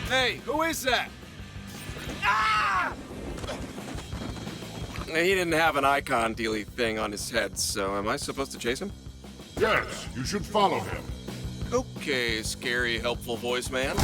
Hey, who is that? Ah! He didn't have an icon dealy thing on his head, so am I supposed to chase him? Yes, you should follow him. Okay, scary, helpful voice man.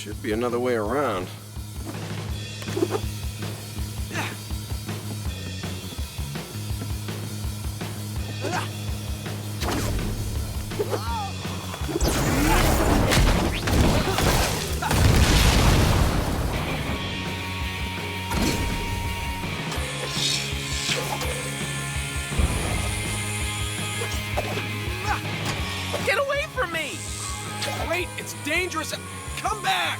Should be another way around. Get away from me! Wait, it's dangerous! Come back!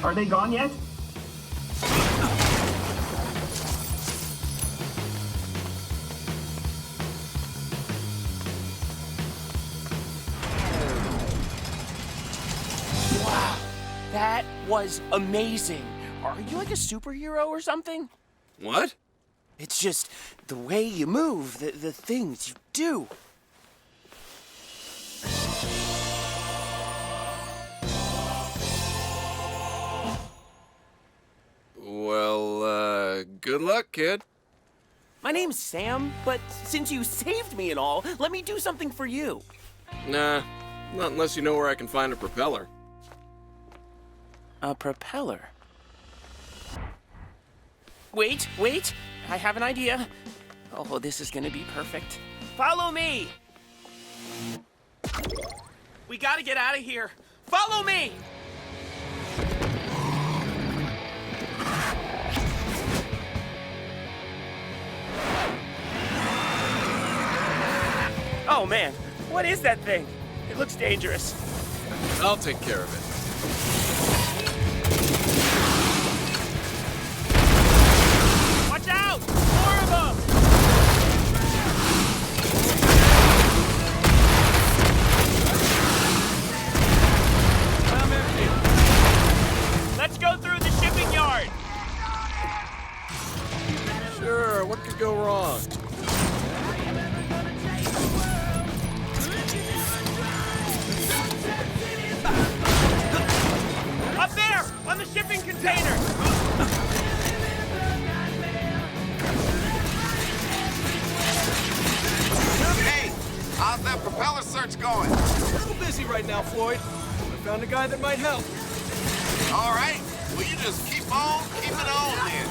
Are they gone yet? Wow, that was amazing. Are you like a superhero or something? What? It's just the way you move, the things you do. Well, good luck, kid. My name's Sam, but since you saved me and all, let me do something for you. Nah, not unless you know where I can find a propeller. A propeller? Wait, wait! I have an idea. Oh, this is gonna be perfect. Follow me! We gotta get out of here. Follow me! Oh man, what is that thing? It looks dangerous. I'll take care of it. Watch out! More of them! I'm empty. Let's go through the shipping yard. Sure, what could go wrong? the search going? A little busy right now, Floyd. I found a guy that might help. All right. Well, you just keep on keeping on then.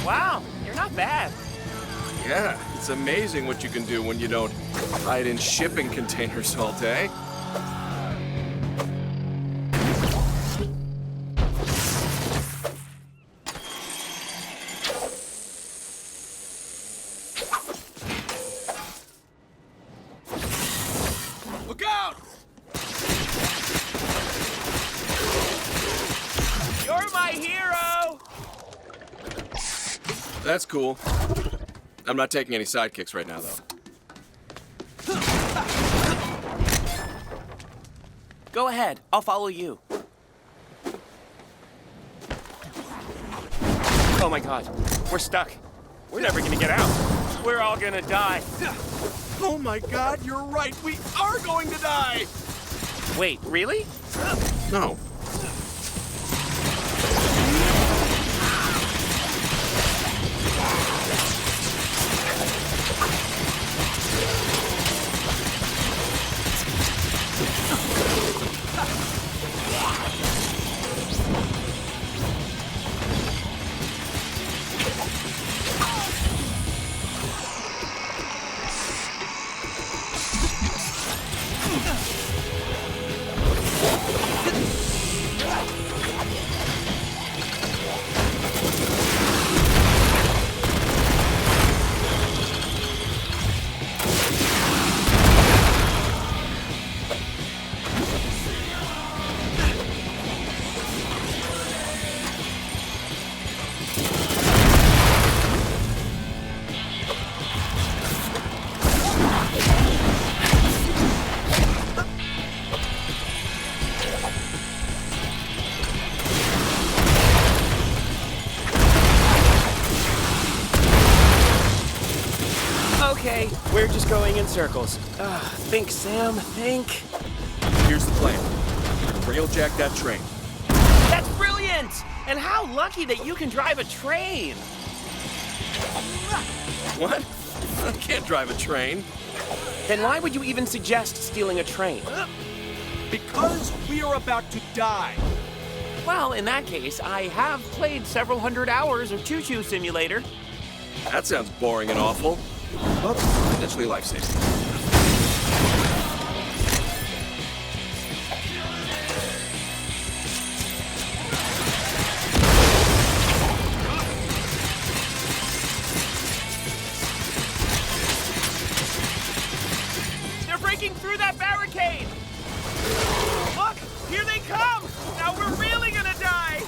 Wow, you're not bad. Yeah, it's amazing what you can do when you don't hide in shipping containers all day. Look out! You're my hero! That's cool. I'm not taking any sidekicks right now, though. Go ahead, I'll follow you. Oh my god, we're stuck. We're never gonna get out. We're all gonna die. Oh my god, you're right. We are going to die! Wait, really? No. Okay, we're just going in circles. Think, Sam, think. Here's the plan. Railjack that train. That's brilliant! And how lucky that you can drive a train! What? I can't drive a train. Then why would you even suggest stealing a train? Because we are about to die. Well, in that case, I have played several hundred hours of Choo Choo Simulator. That sounds boring and awful, but potentially life-saving. They're breaking through that barricade! Look! Here they come! Now we're really gonna die!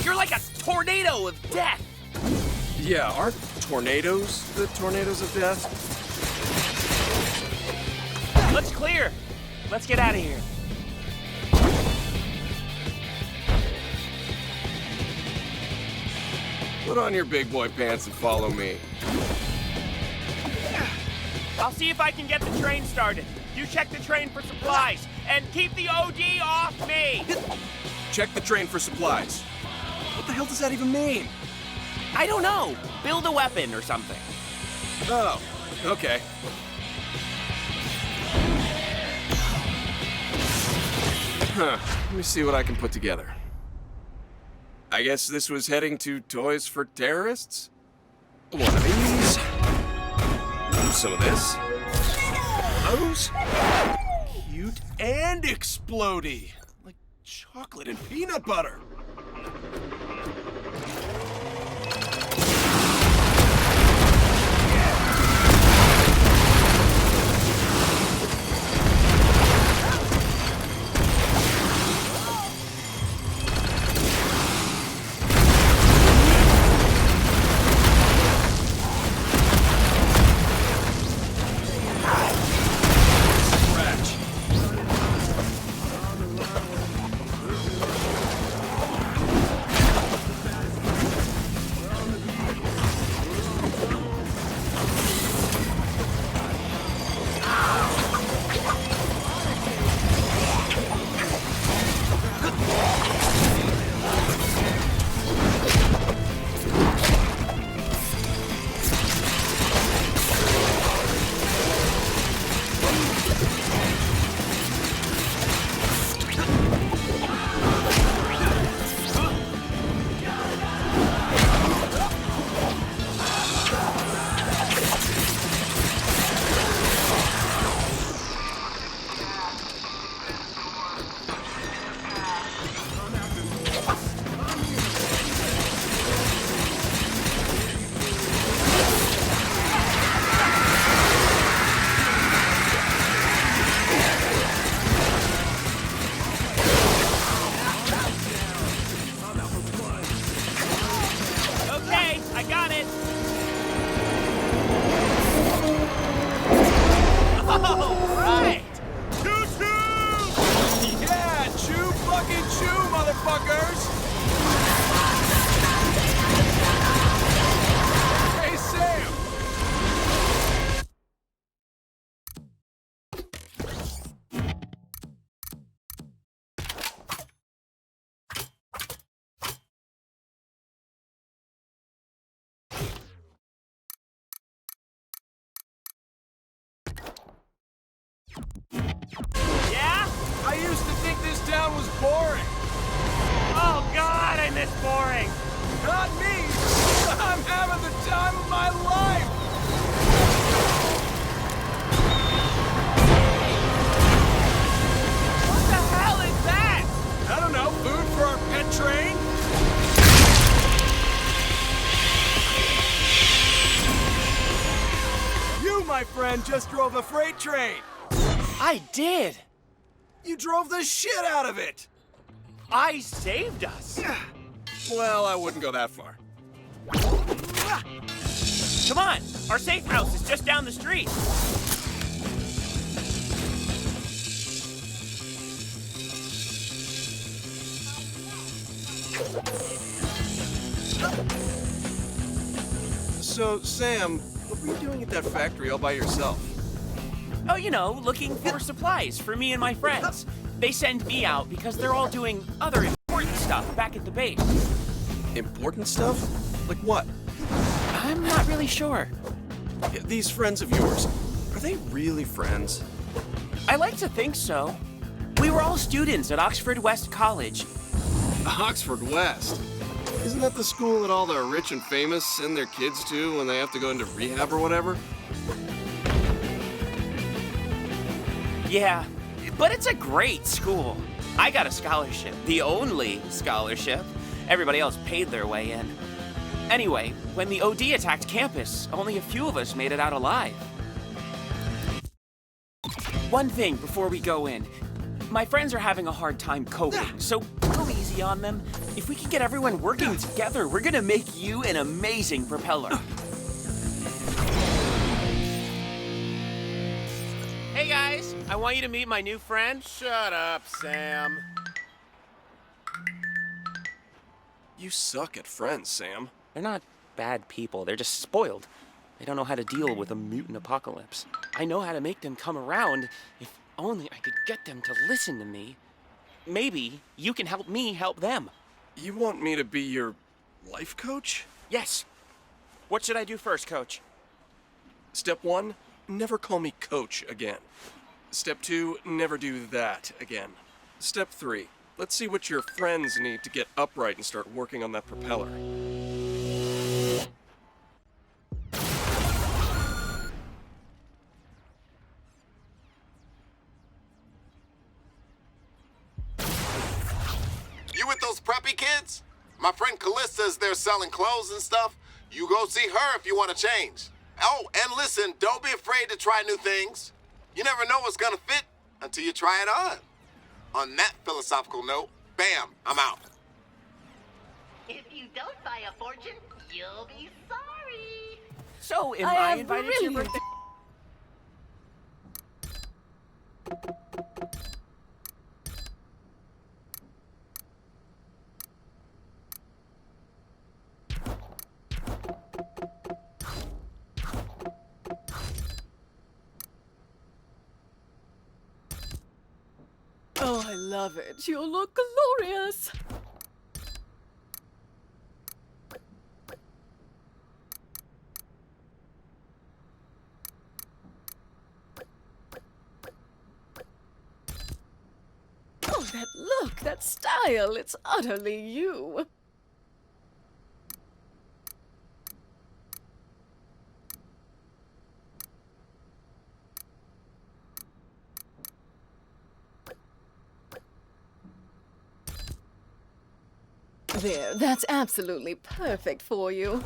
You're like a tornado of death! Yeah, aren't tornadoes the tornadoes of death? Let's clear! Let's get out of here. Put on your big boy pants and follow me. I'll see if I can get the train started. You check the train for supplies, and keep the OD off me! Check the train for supplies. What the hell does that even mean? I don't know. Build a weapon or something. Oh, okay. Huh. Let me see what I can put together. I guess this was heading to Toys for Terrorists? One of these. Some of this. Those. Cute and explodey. Like chocolate and peanut butter. used to think this town was boring. Oh God, I miss boring. Not me! I'm having the time of my life! What the hell is that? I don't know, food for our pet train? You, my friend, just drove a freight train! I did. You drove the shit out of it! I saved us. Well, I wouldn't go that far. Come on, our safe house is just down the street. So, Sam, what were you doing at that factory all by yourself? Oh, you know, looking for supplies for me and my friends. They send me out because they're all doing other important stuff back at the base. Important stuff? Like what? I'm not really sure. These friends of yours, are they really friends? I like to think so. We were all students at Oxford West College. Oxford West? Isn't that the school that all the rich and famous send their kids to when they have to go into rehab or whatever? Yeah, but it's a great school. I got a scholarship, the only scholarship. Everybody else paid their way in. Anyway, when the OD attacked campus, only a few of us made it out alive. One thing before we go in. My friends are having a hard time coping, so go easy on them. If we can get everyone working together, we're gonna make you an amazing propeller. Hey guys, I want you to meet my new friend. Shut up, Sam. You suck at friends, Sam. They're not bad people, they're just spoiled. They don't know how to deal with a mutant apocalypse. I know how to make them come around. If only I could get them to listen to me. Maybe you can help me help them. You want me to be your life coach? Yes. What should I do first, Coach? Step 1, never call me coach again. Step 2, never do that again. Step 3, let's see what your friends need to get upright and start working on that propeller. You with those preppy kids? My friend Callista's there selling clothes and stuff. You go see her if you want to change. Oh, and listen, don't be afraid to try new things. You never know what's gonna fit until you try it on. On that philosophical note, bam, I'm out. If you don't buy a fortune, you'll be sorry. So, am I I am invited to your brilliant. birthday? Oh, I love it. You look glorious. Oh, that look, that style. It's utterly you. There, that's absolutely perfect for you.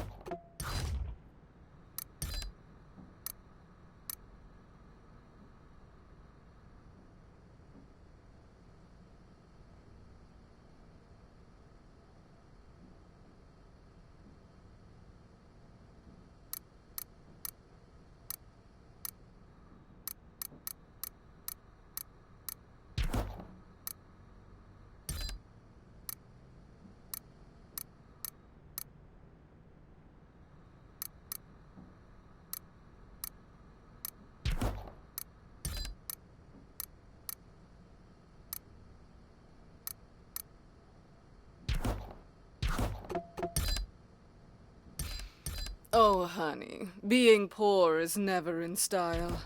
Oh, honey, being poor is never in style.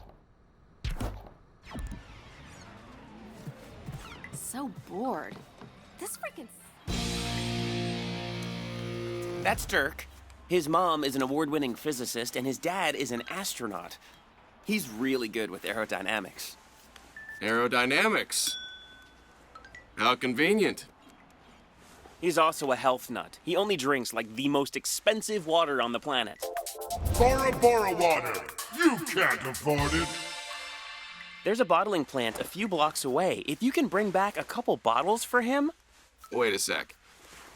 so bored. This freaking... That's Dirk. His mom is an award-winning physicist, and his dad is an astronaut. He's really good with aerodynamics. Aerodynamics. How convenient. He's also a health nut. He only drinks like the most expensive water on the planet. Bora Bora water! You can't afford it! There's a bottling plant a few blocks away. If you can bring back a couple bottles for him... Wait a sec.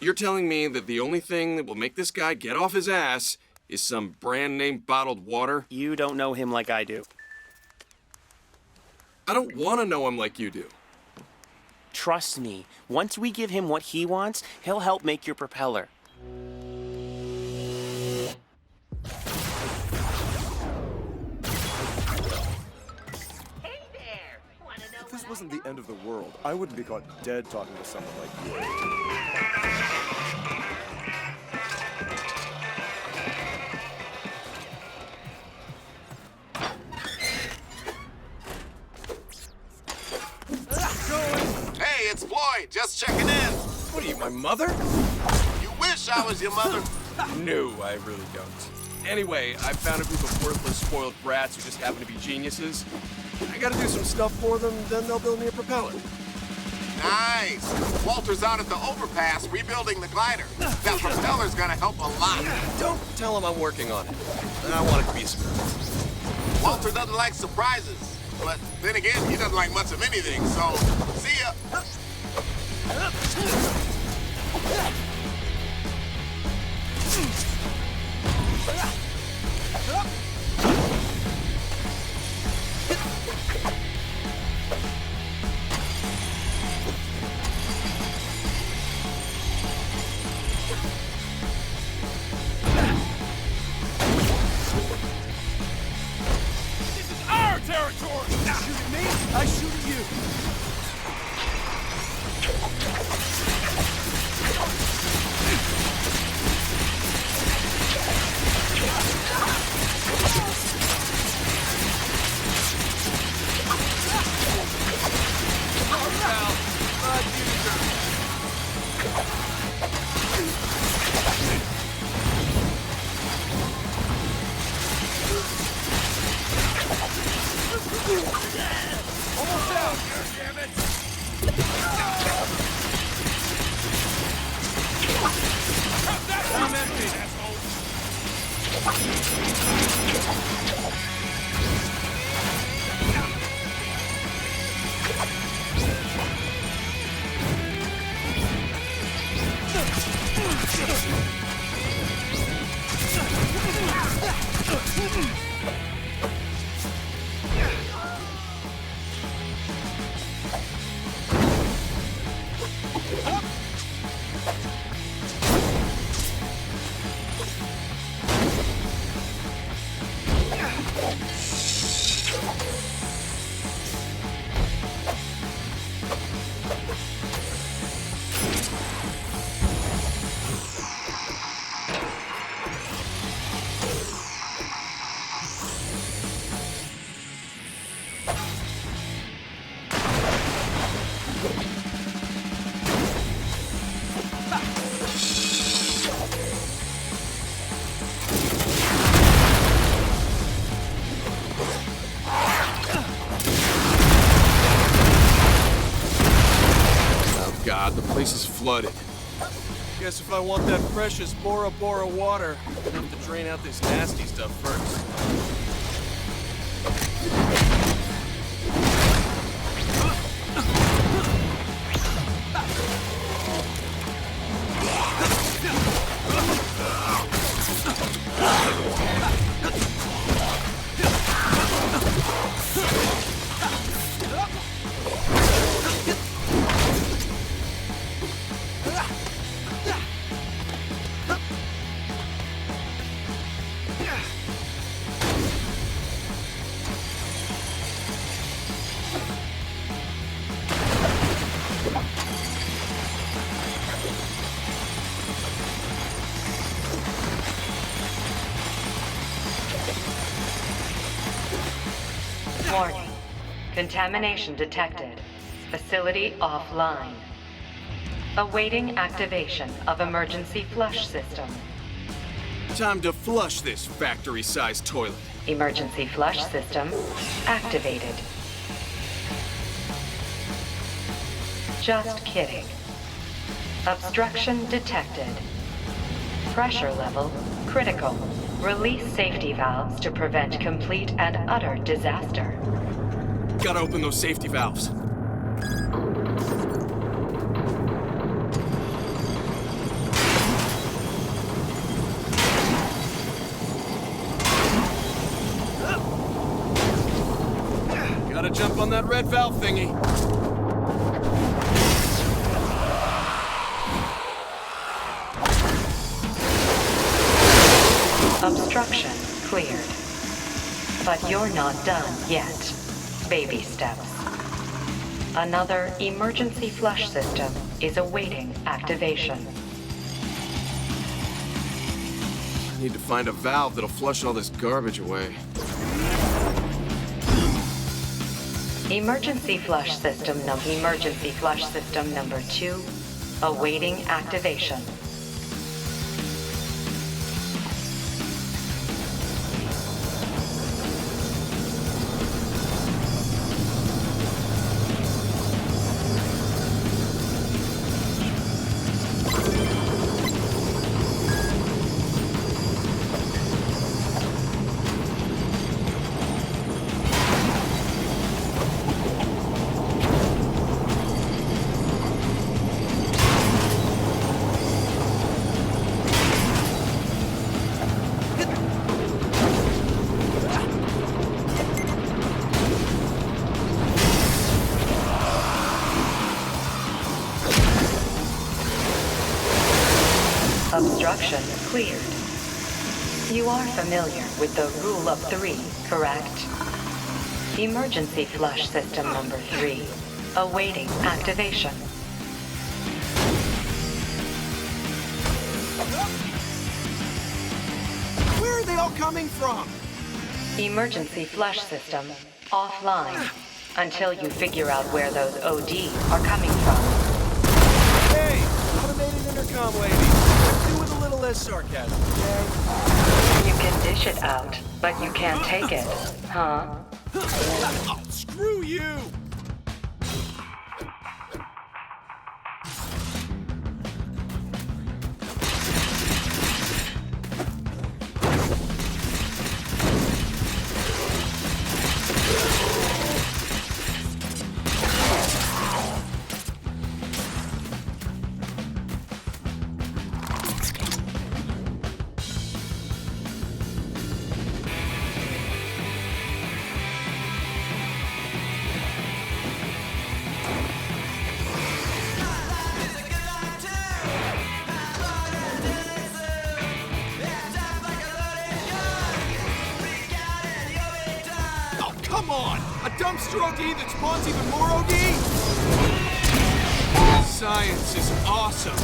You're telling me that the only thing that will make this guy get off his ass is some brand-name bottled water? You don't know him like I do. I don't want to know him like you do. Trust me, once we give him what he wants, he'll help make your propeller. Hey there! Wanna know If this what wasn't I the end of the world, I wouldn't be caught dead talking to someone like you. Hey, it's Floyd, just checking in. What are you, my mother? You wish I was your mother. No, I really don't. Anyway, I found a group of worthless, spoiled brats who just happen to be geniuses. I gotta do some stuff for them, then they'll build me a propeller. Nice. Walter's out at the overpass rebuilding the glider. That propeller's gonna help a lot. Don't tell him I'm working on it. I want it to be a surprise. Walter doesn't like surprises. But then again, he doesn't like much of anything, so see ya. Our territory! You shoot at me, I shoot at you. Almost out here, damn it! I'm empty, asshole! God, the place is flooded. Guess if I want that precious Bora Bora water, I have to drain out this nasty stuff first. Warning. Contamination detected. Facility offline. Awaiting activation of emergency flush system. Time to flush this factory-sized toilet. Emergency flush system activated. Just kidding. Obstruction detected. Pressure level critical. Release safety valves to prevent complete and utter disaster. Gotta open those safety valves. Gotta jump on that red valve thingy. Obstruction cleared. But you're not done yet. Baby steps. Another emergency flush system is awaiting activation. I need to find a valve that'll flush all this garbage away. Emergency flush system number 2 awaiting activation. Obstruction cleared. You are familiar with the rule of 3, correct? Emergency flush system number 3, awaiting activation. Where are they all coming from? Emergency flush system offline until you figure out where those OD are coming from. Hey, automated intercom lady. Do with a little less sarcasm, okay? You can dish it out, but you can't take it, huh? Oh, screw you! Come on! A dumpster OD that spawns even more OD? Science is awesome.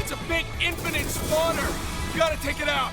It's a big infinite spawner! You gotta take it out!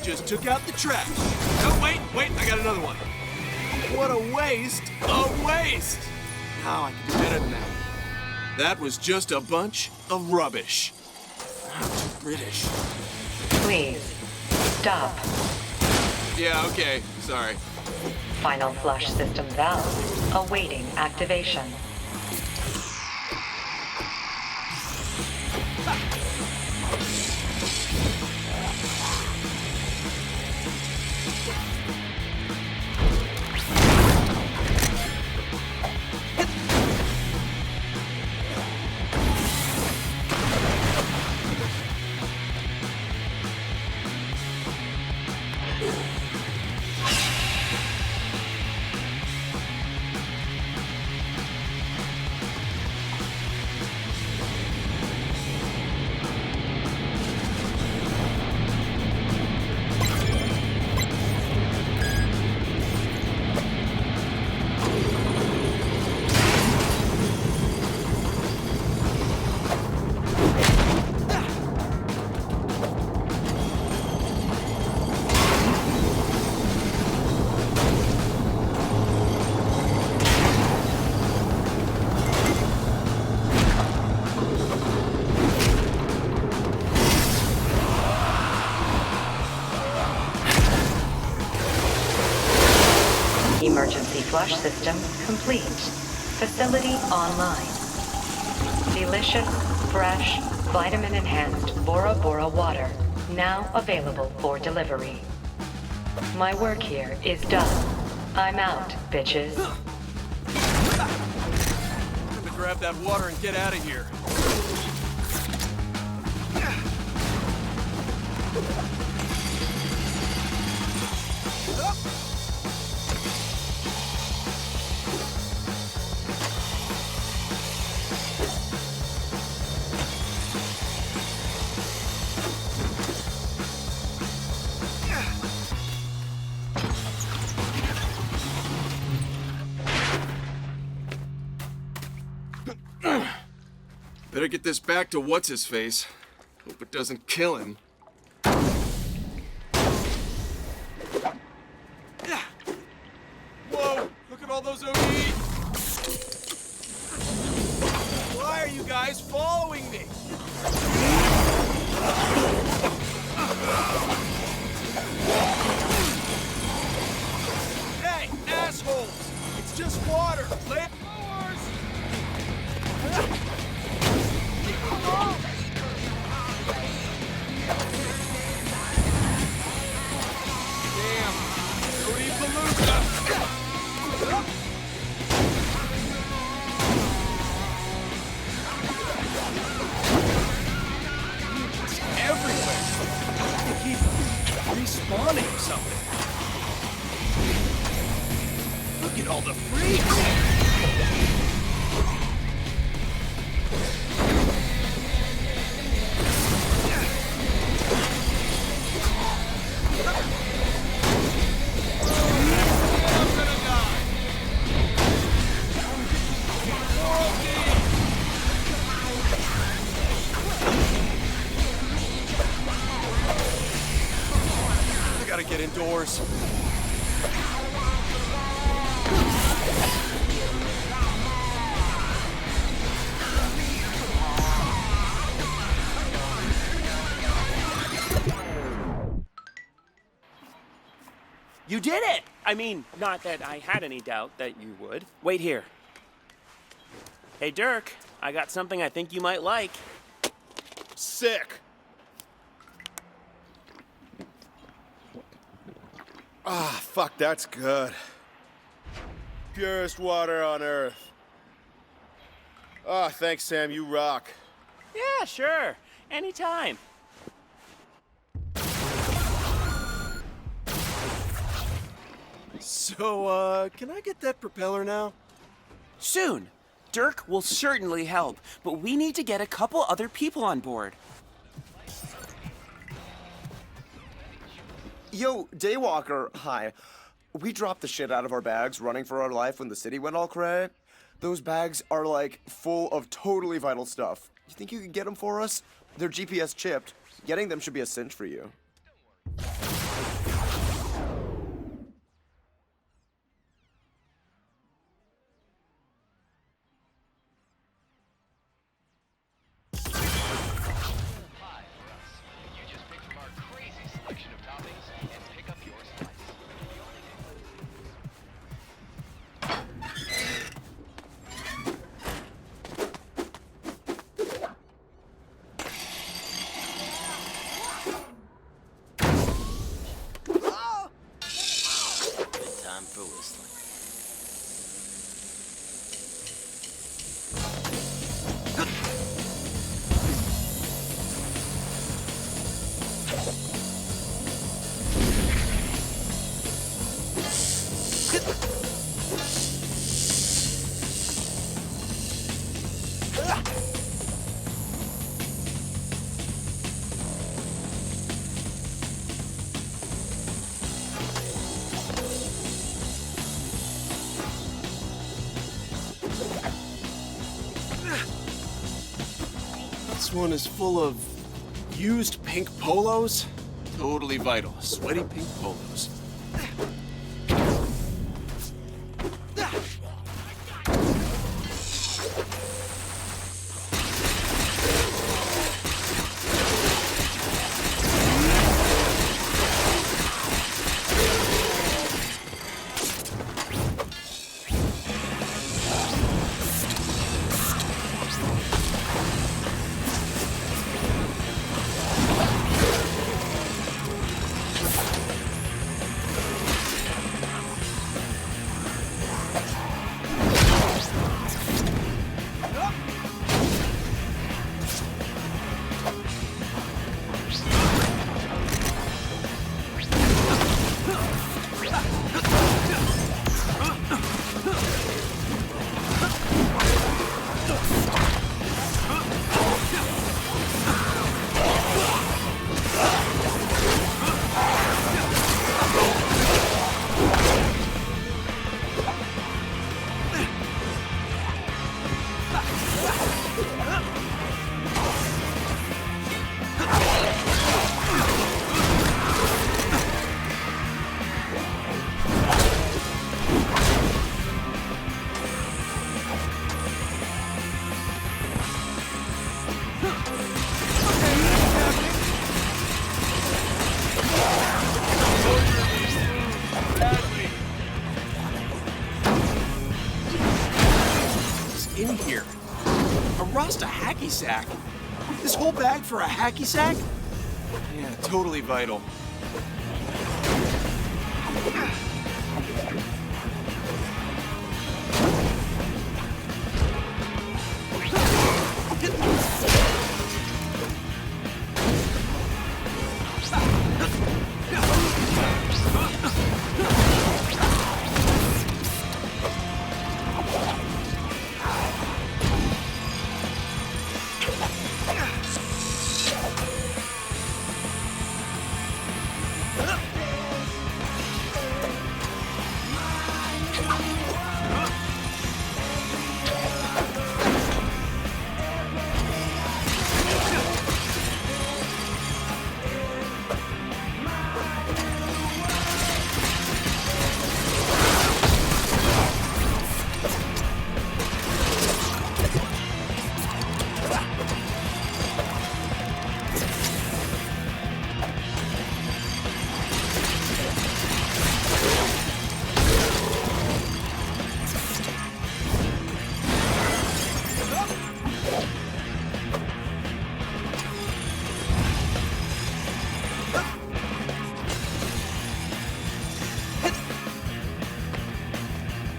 just took out the trash. Oh, wait, I got another one. What a waste of waste. Now I can do better than that. That was just a bunch of rubbish. I'm too British. Please, stop. Yeah, okay, sorry. Final flush system valve awaiting activation. Emergency flush system complete. Facility online. Delicious, fresh, vitamin-enhanced Bora Bora water now available for delivery. My work here is done. I'm out, bitches. I'm gonna grab that water and get out of here. Better get this back to what's-his-face. Hope it doesn't kill him. Yeah. Whoa, look at all those OD. Why are you guys following me? Hey, assholes! It's just water. Land forward. Respawning or something. Look at all the freaks. Gotta get indoors. You did it! I mean, not that I had any doubt that you would. Wait here. Hey, Dirk, I got something I think you might like. Sick. Ah, fuck, that's good. Purest water on Earth. Ah, thanks, Sam, you rock. Yeah, sure. Anytime. So, can I get that propeller now? Soon. Dirk will certainly help, but we need to get a couple other people on board. Yo, Daywalker, hi. We dropped the shit out of our bags running for our life when the city went all cray. Those bags are, like, full of totally vital stuff. You think you could get them for us? They're GPS chipped. Getting them should be a cinch for you. This one is full of used pink polos. Totally vital. Sweaty pink polos. In here. A Rasta hacky sack? This whole bag for a hacky sack? Yeah, totally vital.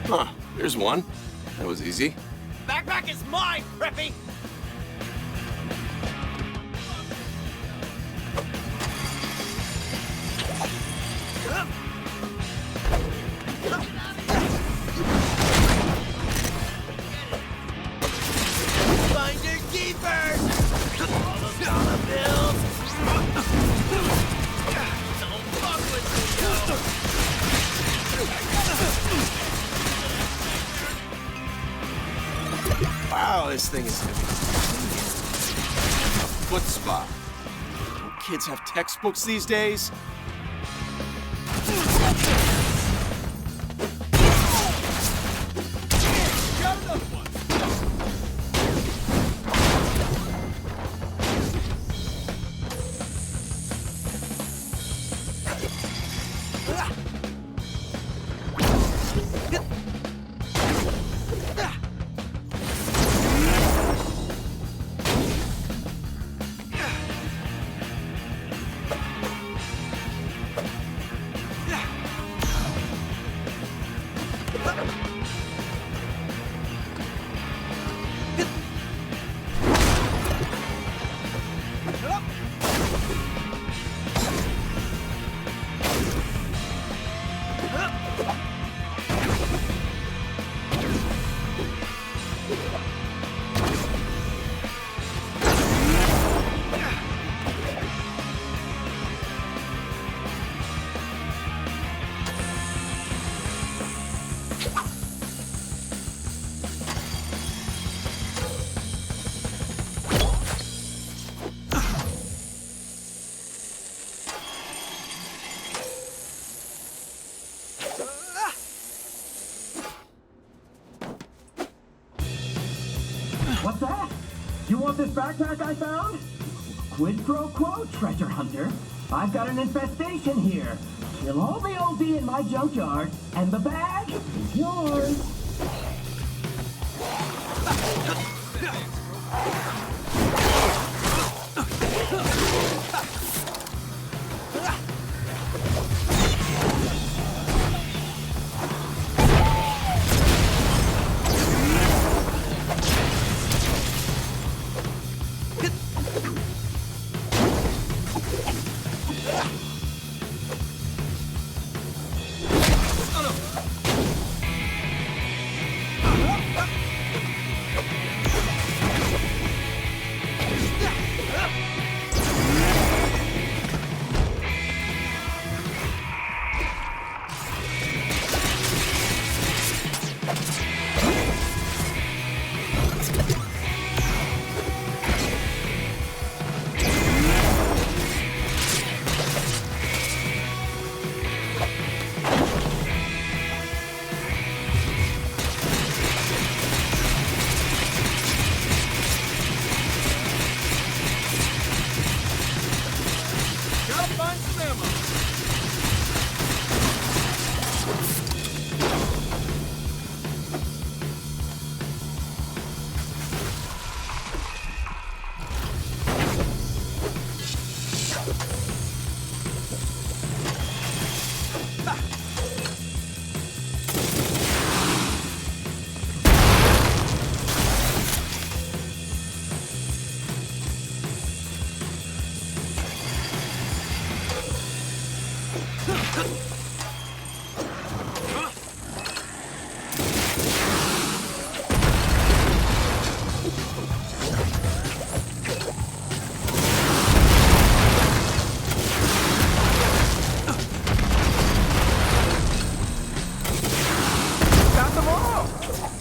Huh, there's one. That was easy. Backpack is mine, Preppy! Find your keepers! All those dollar bills! Don't fuck with me, yo! Wow, this thing is heavy. A foot spa. Kids have textbooks these days. You want this backpack I found? Quid pro quo, treasure hunter. I've got an infestation here. Kill all the OD in my junkyard, and the bag is yours.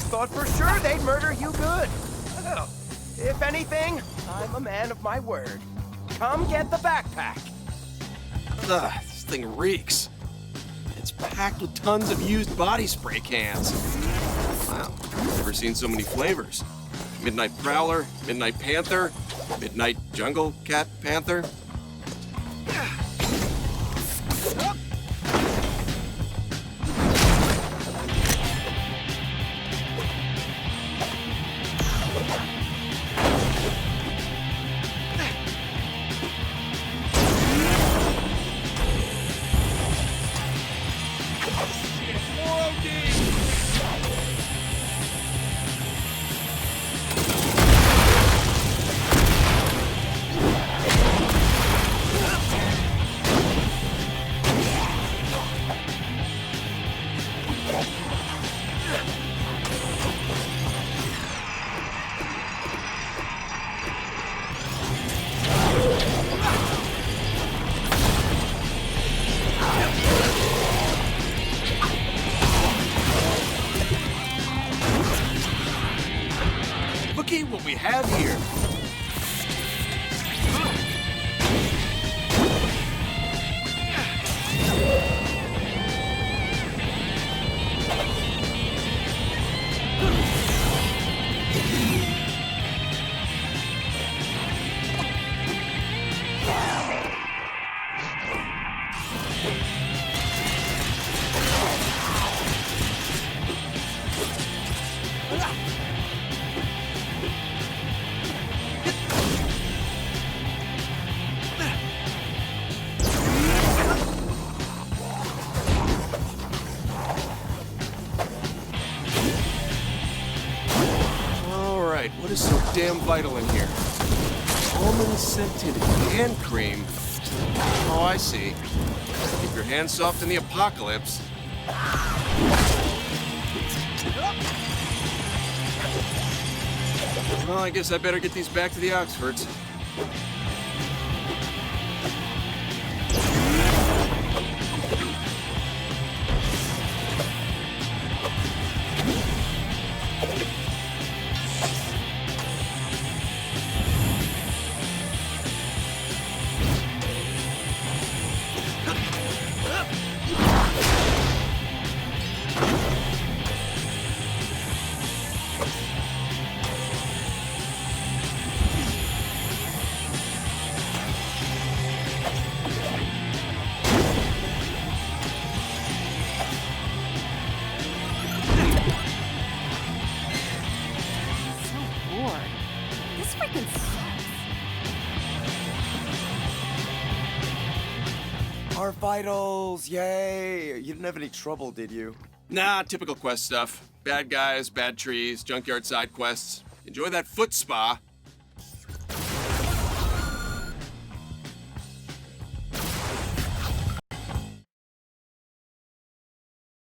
Thought for sure they'd murder you good. Well, if anything, I'm a man of my word. Come get the backpack. Ugh, this thing reeks. It's packed with tons of used body spray cans. Wow, never seen so many flavors. Midnight Prowler, Midnight Panther, Midnight Jungle Cat Panther. Looky what we have here. What is so damn vital in here? Almond-scented hand cream. Oh, I see. Keep your hands soft in the apocalypse. Well, I guess I better get these back to the Oxfords. Our vitals, yay! You didn't have any trouble, did you? Nah, typical quest stuff. Bad guys, bad trees, junkyard side quests. Enjoy that foot spa.